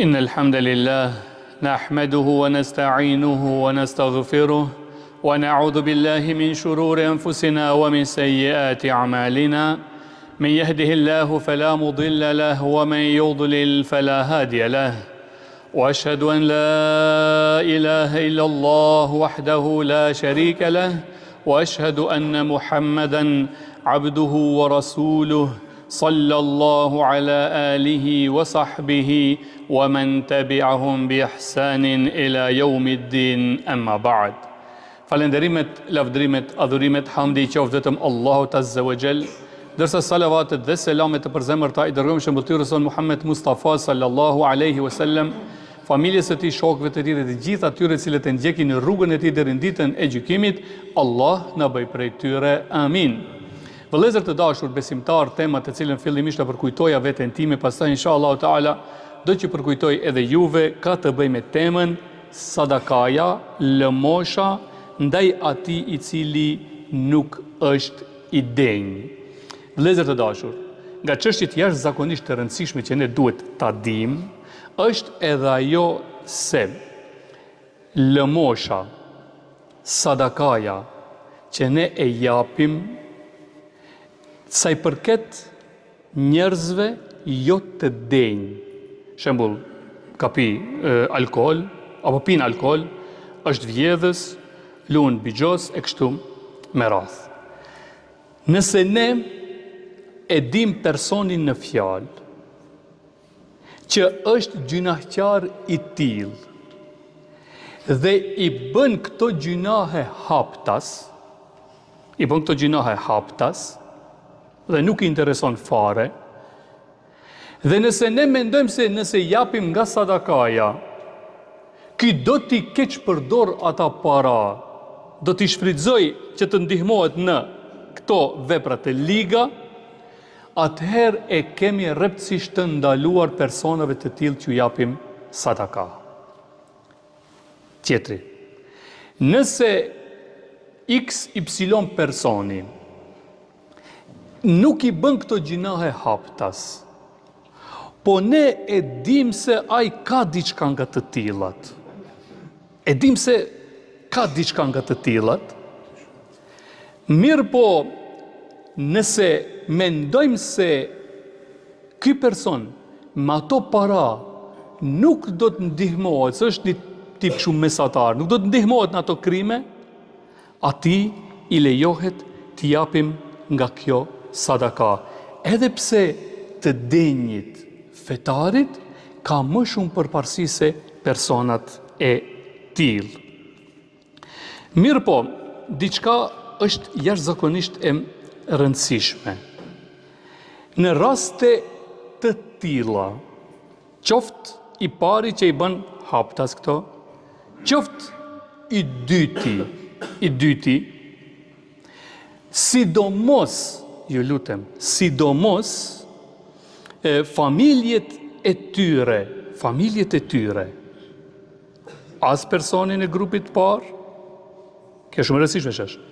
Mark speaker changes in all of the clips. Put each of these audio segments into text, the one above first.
Speaker 1: إن الحمد لله نحمده ونستعينه ونستغفره ونعوذ بالله من شرور أنفسنا ومن سيئات أعمالنا من يهده الله فلا مضل له ومن يضلل فلا هادي له وأشهد أن لا إله إلا الله وحده لا شريك له وأشهد أن محمدًا عبده ورسوله صلى الله على آله وصحبه ومن تبعهم بإحسان إلى يوم الدين أما بعد. Falenderimet, lavdrimet, adhurimet, hamdi I qoftë vetëm Allahut Azza wa Jall, dërsa salavatet dhe selamet të përzemërta I dërgojmë shëmbëtyrës son Muhammed Mustafa sallallahu alaihi wasallam, familjes së tij, shokëve të tij dhe të gjithë atyre cilët e ndjekin në rrugën e tij deri në ditën e gjykimit, Allah na bëj prej tyre. Amin. Vëllezër të dashur besimtar, tema të cilën fillimisht e përkujtoja veten time, pastaj inshallah taala do që përkujtoj edhe juve, ka të bëjë me temën sadakaja, lëmosha ndaj atij I cili nuk është I denj. Vëllezër të dashur, nga çështjet jashtëzakonisht të rëndësishme që ne duhet ta dimë, është edhe ajo se lëmosha, sadakaja që ne e japim sa I përket njerëzve jo të denj. Shembull, ka pi alkool, apo pin alkool, është vjedhës, luan bigjos e kështu me radhë. Nëse ne e dim personin në fjalë që është gjunahqar I tillë dhe I bën këto gjunahe haptas, dhe nuk I intereson fare, dhe nëse ne mendojmë se nëse japim nga sadakaja, ky do t'i keq përdor ata para, do t'i shfrytëzoj që të ndihmohet në këto vepra të liga, atëherë e kemi rreptësisht të ndaluar personave të tillë që japim sadaka. Tjetri, nëse XY personi nuk I bën këto gjinahe haptas, po ne e dim se ai ka diçka nga të tillat. E dim se ka diçka nga të tillat. Mirë po, nëse mendojmë se ky person me ato para nuk do të ndihmohet, se është një tip shumë mesatar, nuk do të ndihmohet në ato krime, atij I lejohet t'i japim nga kjo sadaka. Edhe pse të denjit fetarit ka më shumë përparësi se personat e tillë. Mirë po, diçka është jashtëzakonisht e rëndësishme. Në raste të tilla, qoftë I pari që I bën haptas këto, qoftë I dyti, sidomos, ju lutem, familjet e tyre, as personin e grupit parë, kjo shumë rëndësishme është,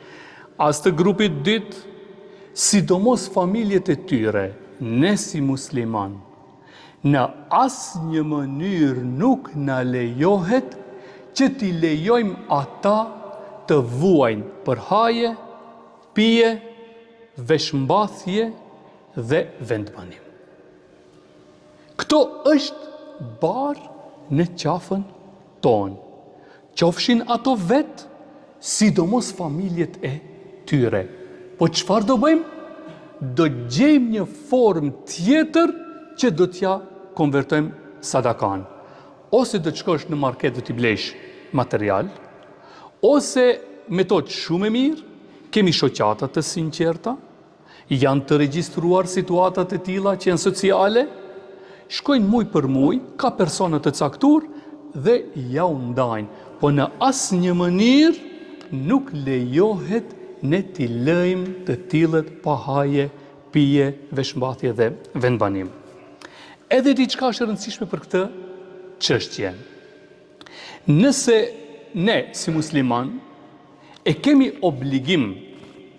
Speaker 1: as të grupit dytë, sidomos familjet e tyre, ne si musliman, në asnjë mënyrë nuk na lejohet që t'i lejojmë ata të vuajnë për haje, pije, veshmbathje dhe vendbanim. Këto është barë në qafën tonë. Qofshin ato vetë, sidomos familjet e tyre. Po çfarë do bëjmë? Do gjejmë një formë tjetër që do t'ja konvertojmë sadakan. Ose do të shkosh në market dhe t'i blesh material, ose metodë shumë e mirë, kemi shoqata të sinqerta, janë të regjistruar situatat e tilla që janë sociale, shkojnë muj për muj, ka persona të caktuar dhe ja u ndajnë, po në asnjë mënyrë nuk lejohet ne t'i lëjmë të tillët pa haje, pije, veshmbathje dhe vendbanim. Edhe diçka është e rëndësishme për këtë çështje. Nëse ne si musliman e kemi obligim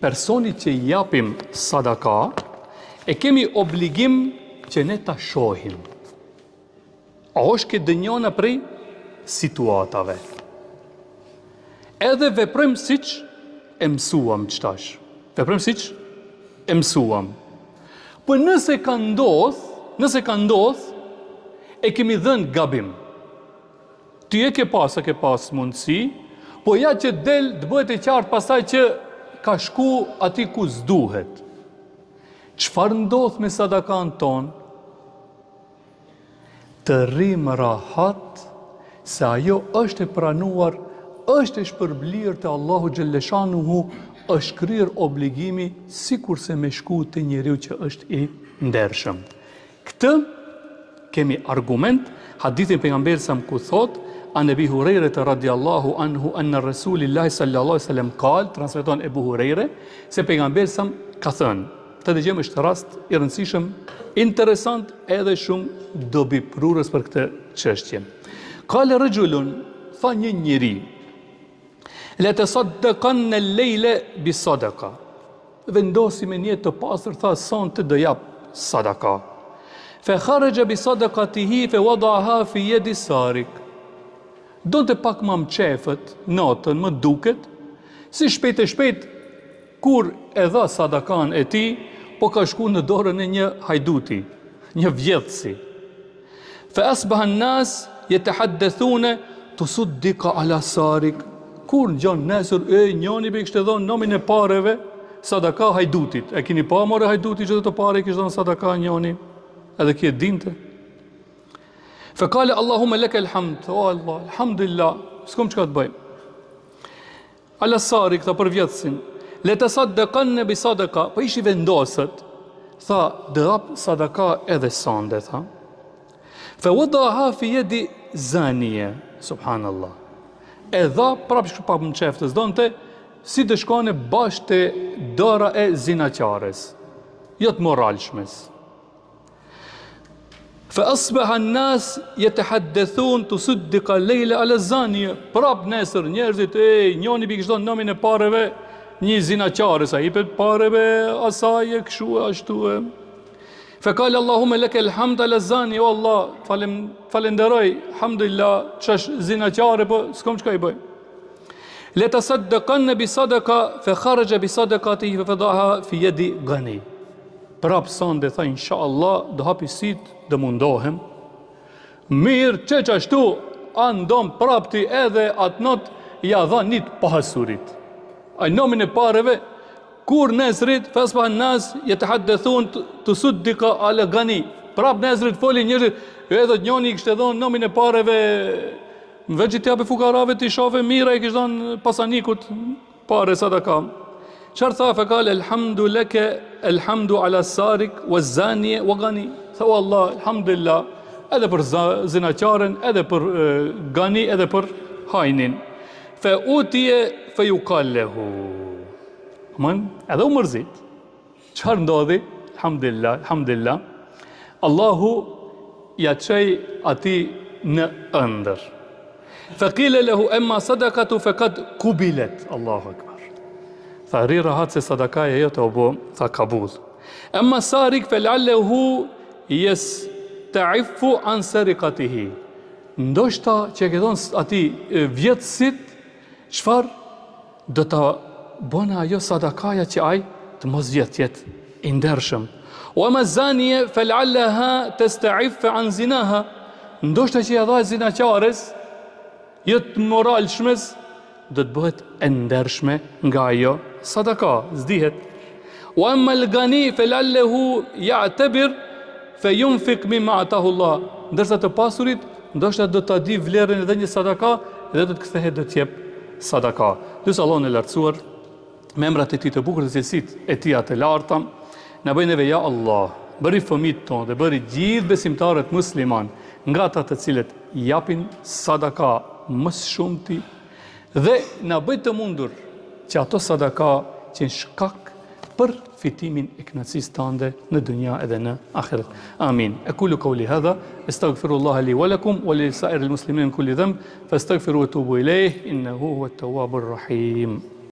Speaker 1: personit që japim sadaka, e kemi obligim që ne ta shohim. A është këtë dënjona prej situatave. Edhe veprojmë siç e mësuam qëtash. Veprojmë siç e mësuam. Po nëse ka ndodh, e kemi dhënë gabim. Ti e ke pas mundësi, po ja që del të bëhet e qartë pastaj që ka shku ati ku s'duhet. Çfarë ndodh me sadakan ton? Të rrim rahat se ajo është e pranuar, është e shpërblirë të Allahu Gjelleshanuhu, është kryer obligimi sikur se me shku të njeriu që është i ndershëm. Këtë kemi argument, hadithin pejgamberit sa ku thot, an Ebi Hurejre të radiallahu anhu, anë Rasulillahi sallallahu alaihi wasallam kal, transmeton Ebu Hurejre, se pejgamberi sa ka thënë. Të dëgjojmë është rast i rëndësishëm, interesant edhe shumë dobiprurës për këtë çështje. Kale rëgjullun, tha një njeri, le të saddaqanna al-lejle bi sadaka. Vendosi me një të pastër, tha son të do jap sadaka. Fe kharaja bi sadaqatihi fe wadaha fi yadi sarik. Donte pak më qefët, natën më duket, si shpejt e shpejt, kur e dha sadakan e ti, po ka shku në dorën e një hajduti, një vjedhësi. Fe asbaha nas yatahaddethuna tusaddika ala sarik. Kur në gjanë nesër, njoni be kështë edhonë nomin e pareve, sadaka hajdutit. E kini pa more hajdutit që dhe të pare kështë edhonë sadaka njoni, edhe kje dinte. Fe kale Allahume leke elhamd, o Allah, alhamdulillah, s'kom që ka të bëjmë. Ala sarik, tha për vjetësin, le të saddekan bi sadaka, pa ishi vendosët, tha, dhe hap sadaka edhe sande, tha. Fe wadaha fi yadi zanje, subhanallah. E dha, prapë shku pak më qeftës, donte, si të shkone bashkë të dora e zinaqares, jëtë moralshmes. Fe asbaha nas yatahaddethun tusaddika lejle ala zanje, prapë nesër njerëzit, njoni bi kështë nomin e pareve, një zinaqares, a i pet pareve, asaje, këshu, ashtu e. Fe kale Allahume leke elhamd ala zani, o Allah, falenderoj, alhamdulillah, qash zinaqare, po s'kom qka i bëj. Le të saddekan bi sadaka, fe kharaja bi sadakati, fe fedaha fi yadi gani. Prap sonde, tha, insha Allah, do hapi sit, do mundohem. Mirë, që ashtu, andom prapti edhe atë not, ja dha një pahasurit. A nomin e pareve, kur nesrit, fespa nas, jetë haddethun të suddika ale gani. Prap nesrit folin njërit, edhe të njoni i kështë edhon nomin e pareve, në veç i tjape fukarave të i shafe mira i kështë edhon pasanikut pare sadaka. Qarë tha, fe kale, elhamdu leke, elhamdu ala sarik, wa zanje, wa gani. Tha, o Allah, alhamdulillah, edhe për zinaqaren, edhe për gani, edhe për hajnin. Fe utje, fe ju kallehu. Edhe u mërzit. Qarë ndodhi? Alhamdulillah, alhamdulillah. Allahu ja qej ati në ëndër. Fe kile lehu emma sadakatu fe kad kubilet. Allahu akbar. Tha ri rahat se sadakaja jo të obo, tha kabul. Emma sarik fe lallehu jes të ifu an sarikatihi. Ndoshta që e këdon ati vjetësit, qëfar do të bëna ajo sadakaja që aj të mos vjetë jetë i ndershëm. O ema zanje fe lalleha të staife an zinaha. Ndoshta që e dha zinaqares, jetë moralshmes, do të bëhet e ndershme nga ajo sadaka, zdihet. O emma l'gani fe lallehu ja tebir fe yunfik mimma atahu Allah. Ndërsa të pasurit, ndoshta do të di vlerën edhe një sadaka dhe do të kthehet do të jep sadaka. Lutja Allahun e lartësuar me emrat e tij të bukur dhe cilësitë e tij të larta, na bëj neve ja Allah, bëri fëmijët tonë dhe bëri gjithë besimtarët musliman nga ata të cilët japin sadaka më shumëti dhe na bëj të mundur që ato sadaka që në shkak për fitimin e kënaqësisë tande në dunja edhe në ahiret. Amin. Aqulu qawli hadha, astaghfirullaha li wa lakum wa li sa'iril muslimin kulli dhanb, fastaghfiruhu wa tubu ilayh innahu huwat tawwabur rahim.